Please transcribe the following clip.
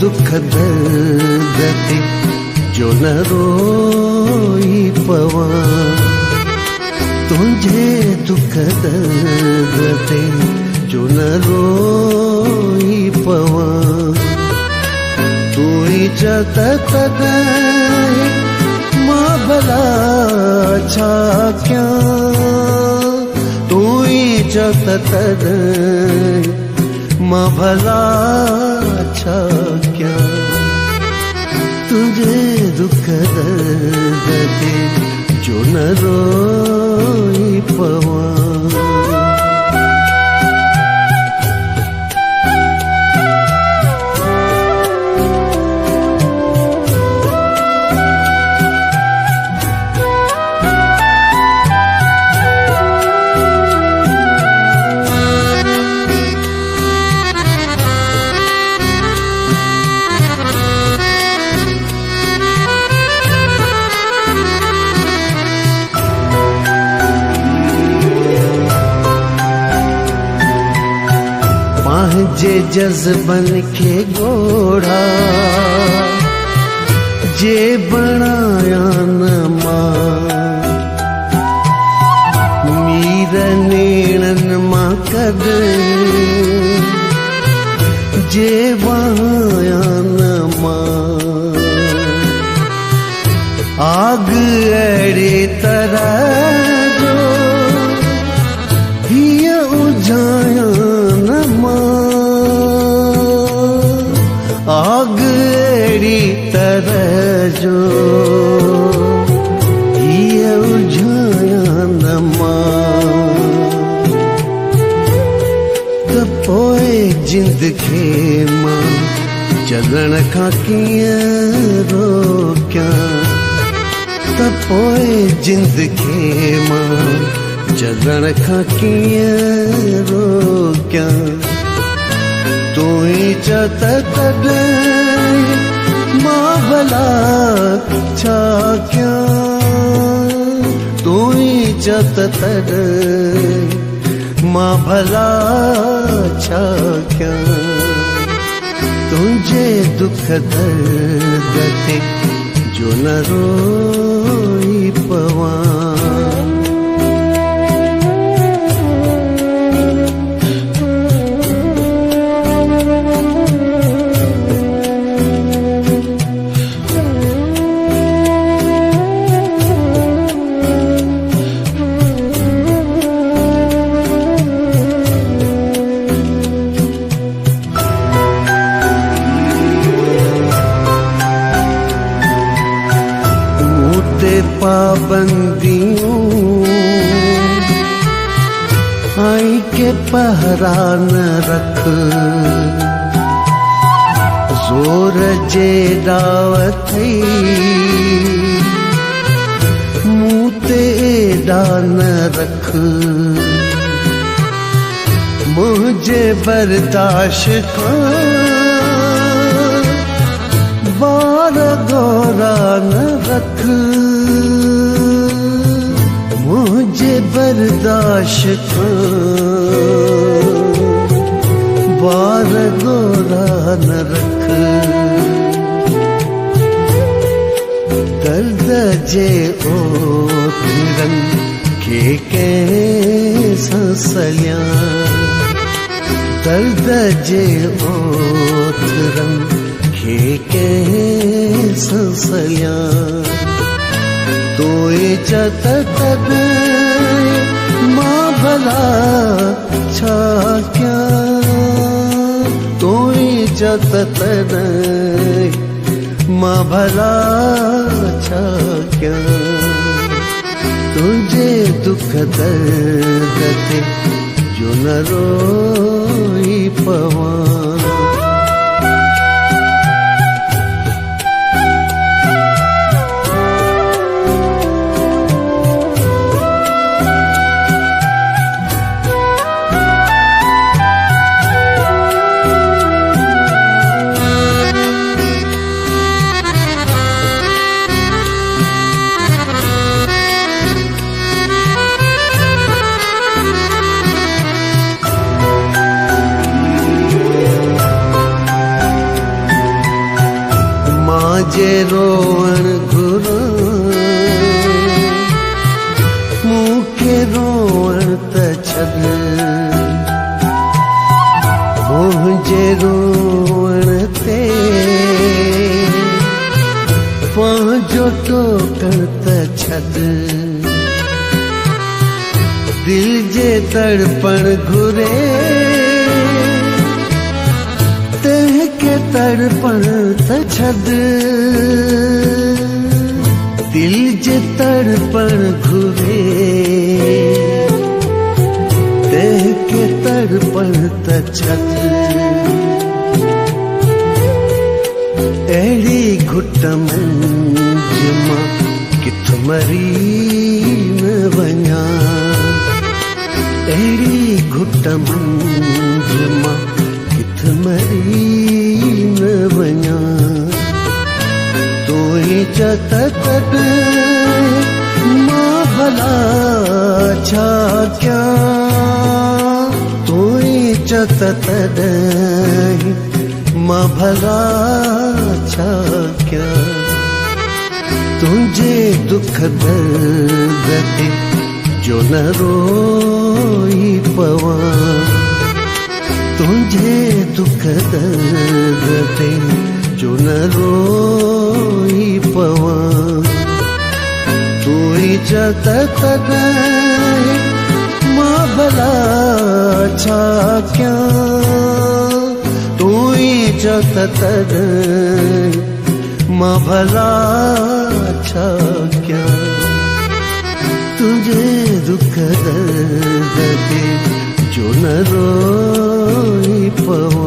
दुख दर्द ते जो न रोई पवा, तुझे दुख दर्द ते जो न रोई पवा। तू ही जत तदय मां भला छा क्या, तू ही जत तदय मां भला छा क्या। तुझे दुख दर्द ते जो न रोई पवा। जे जज़्बन खे घोड़ा जे बणाया न मां, मीर नेणन मां कदे जे वाया न मां। आग अहिड़े तरह जो हीअ उजाया न मां, आग अहिड़ी तरह जो हीअ उजाया न मां। त पोइ जिंद खे मां जलण खां कीअं रोकियां, त पोइ जिंद खे मां जलण खां कीअं रोकियां। तू ही जत तदय मां भला छा क्या, तू ही जत तदय मां भला छा क्या। तुझे दुख दर्द ते जो न रोई पवा। पाबंदियों आई के पहरा न रख, जोर जे दावत मुँह ते एडा न रख। मुझे बर्दाश्त खां बार गौरा न रख, मुझे बर्दाश्त बार गोरा न रख। दर्द जे ओठरन खे कैसां सलियां, दर्द जे ओठरन खे कैसां सलियां। तू जत तदय मां भला छा क्या, तू जत तदय मां भला छा क्या। तुझे दुख दर्द ते जो न रोई पवा। रोवण घुरो मूंखे रोवण त छॾ मुंहिंजे रोवण ते पंहिंजो टोकण त छॾ दिल जे तड़पण घुरे तंहिंखे तड़पण त छॾ दिल जे तड़पण घुरे तंहिंखे तड़पण त छॾ अहिड़ी घुट मंझि मां किथ मरी न वञा अहिड़ी घुट मंझि मां किथ मरी न वञा तूं ई चओ त तॾहिं मां भला छा कयां तूं ई चओ त तॾहिं मां भला छा कयां तुंहिंजे दुख दर्द ते जो न रोई पवां तुंहिंजे दुख दर्द ते जो न रोई पवां तूं ई चओ त तॾहिं मां भला छा कयां तूं ई चओ त तॾहिं मां भला छा कयां तुझे दुख दर्द ते जो न रोई पवां